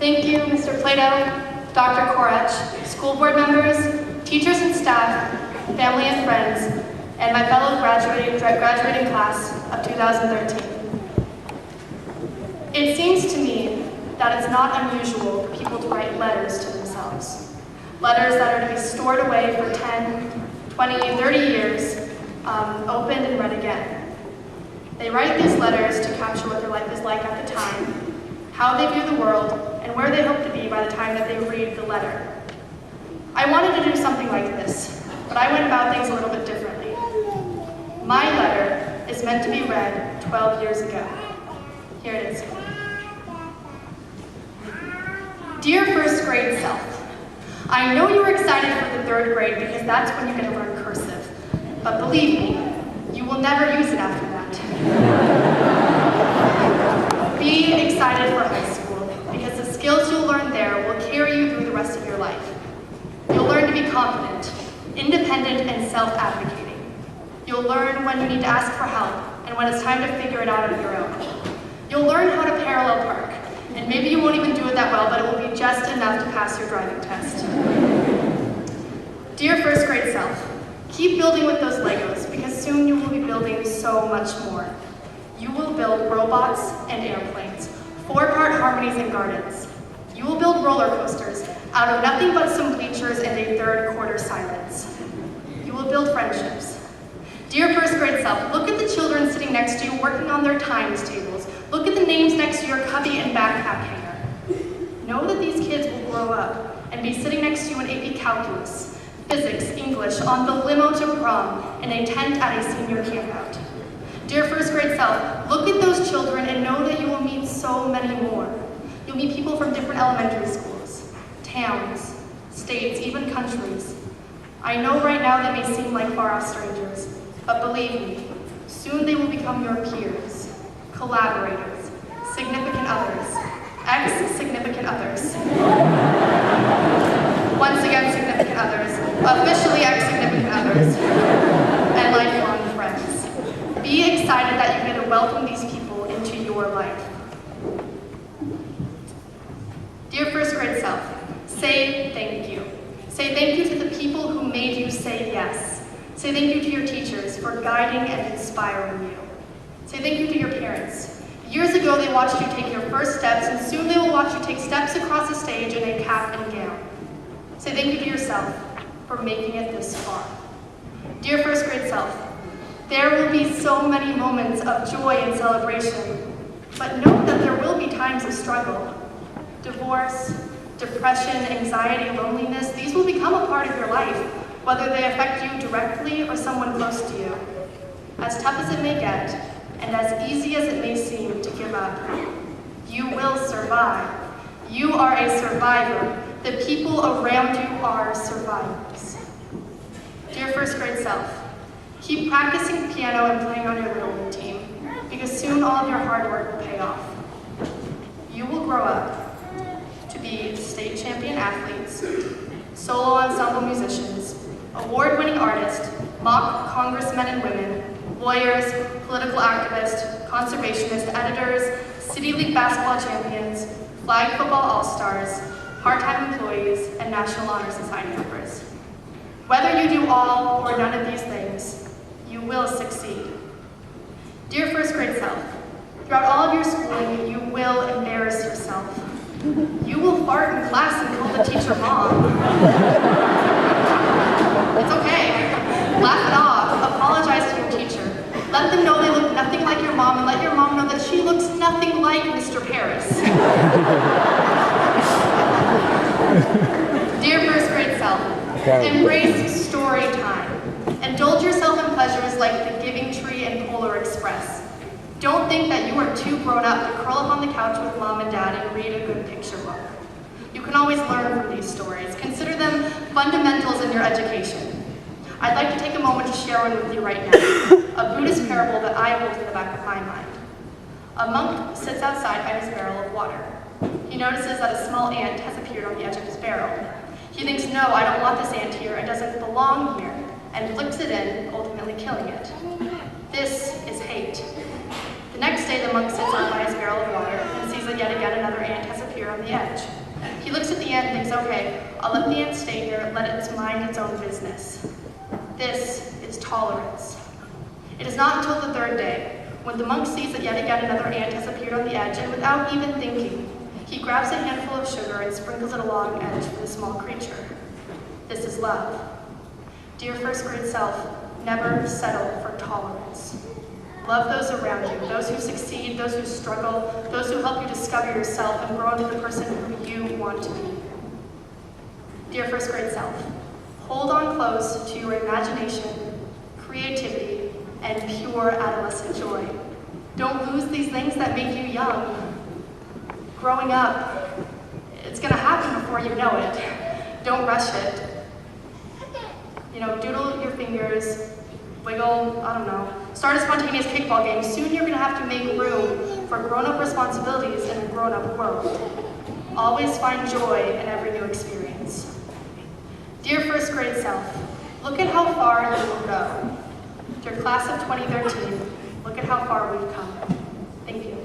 Thank you, Mr. Plato, Dr. Korech, school board members, teachers and staff, family and friends, and my fellow graduating class of 2013. It seems to me that it's not unusual for people to write letters to themselves. Letters that are to be stored away for 10, 20, 30 years, opened and read again. They write these letters to capture what their life is like at the time, how they view the world, and where they hope to be by the time that they read the letter. I wanted to do something like this, but I went about things a little bit differently. My letter is meant to be read 12 years ago. Here it is. Dear first grade self, I know you were excited for the 3rd grade because that's when you're going to learn cursive. But believe me, you will never use it after that. Be excited for high school because the skills you'll learn there will carry you through the rest of your life. You'll learn to be confident, independent, and self-advocating. You'll learn when you need to ask for help and when it's time to figure it out on your own. You'll learn how to parallel park, and maybe you won't even do it that well, but it will be just enough to pass your driving test. Dear first grade self, keep building with those Legos because soon you will be building so much more. You will build robots and airplanes, 4-part harmonies and gardens. You will build roller coasters out of nothing but some bleachers and a 3rd quarter silence. You will build friendships. Dear first grade self, look at the children sitting next to you working on their times tables. Look at the names next to your cubby and backpack hanger. Know that these kids will grow up and be sitting next to you in AP Calculus, Physics, English, on the limo to prom, in a tent at a senior campout. Dear first grade self, look at those children and know that you will meet so many more. You'll meet people from different elementary schools, towns, states, even countries. I know right now they may seem like far-off strangers, but believe me, soon they will become your peers, collaborators, significant others, ex-significant others. Once again, significant others, officially ex-significant others, and lifelong friends. Be excited that you get to welcome these people into your life. Dear first grade self, say thank you. Say thank you to the people who made you say yes. Say thank you to your teachers for guiding and inspiring you. Say thank you to your parents. Years ago, they watched you take your first steps, and soon they will watch you take steps across the stage in a cap and gown. Say thank you to yourself for making it this far. Dear first grade self, there will be so many moments of joy and celebration, but know that there will be times of struggle. Divorce, depression, anxiety, loneliness, these will become a part of your life, whether they affect you directly or someone close to you. As tough as it may get, and as easy as it may seem to give up, you will survive. You are a survivor. The people around you are survivors. Dear first grade self, keep practicing piano and playing on your Little League team, because soon all of your hard work will pay off. You will grow up to be state champion athletes, solo ensemble musicians, award-winning artists, mock congressmen and women, lawyers, political activists, conservationists, editors, City League basketball champions, flag football all-stars, part-time employees, and National Honor Society members. Whether you do all or none of these things, you will succeed. Dear first grade self, throughout all of your schooling, you will embarrass yourself. You will fart in class and call the teacher mom. It's okay. Laugh it off. Apologize to your teacher. Let them know they look nothing like your mom, and let your mom know that she looks nothing like Mr. Paris. Dear first grade self, embrace story time. Indulge yourself in pleasures like the Giving Tree and Polar Express. Don't think that you are too grown up to curl up on the couch with mom and dad and read a good picture book. You can always learn from these stories. Consider them fundamentals in your education. I'd like to take a moment to share one with you right now, a Buddhist parable that I hold in the back of my mind. A monk sits outside by his barrel of water. He notices that a small ant has appeared on the edge of his barrel. He thinks, no, I don't want this ant here, it doesn't belong here, and flicks it in, ultimately killing it. This is hate. The next day, the monk sits on by his barrel of water and sees that yet again another ant has appeared appear on the edge. He looks at the ant and thinks, okay, I'll let the ant stay here, let it mind its own business. This is tolerance. It is not until the third day, when the monk sees that yet again another ant has appeared on the edge, and without even thinking, he grabs a handful of sugar and sprinkles it along the edge for the small creature. This is love. Dear first grade self, never settle for tolerance. Love those around you, those who succeed, those who struggle, those who help you discover yourself and grow into the person who you want to be. Dear first grade self, hold on close to your imagination, creativity, and pure adolescent joy. Don't lose these things that make you young. Growing up, it's gonna happen before you know it. Don't rush it. Doodle your fingers, wiggle, I don't know. Start a spontaneous kickball game. Soon you're gonna have to make room for grown-up responsibilities in a grown-up world. Always find joy in every new experience. Dear first grade self, look at how far you will go. Dear class of 2013, look at how far we've come. Thank you.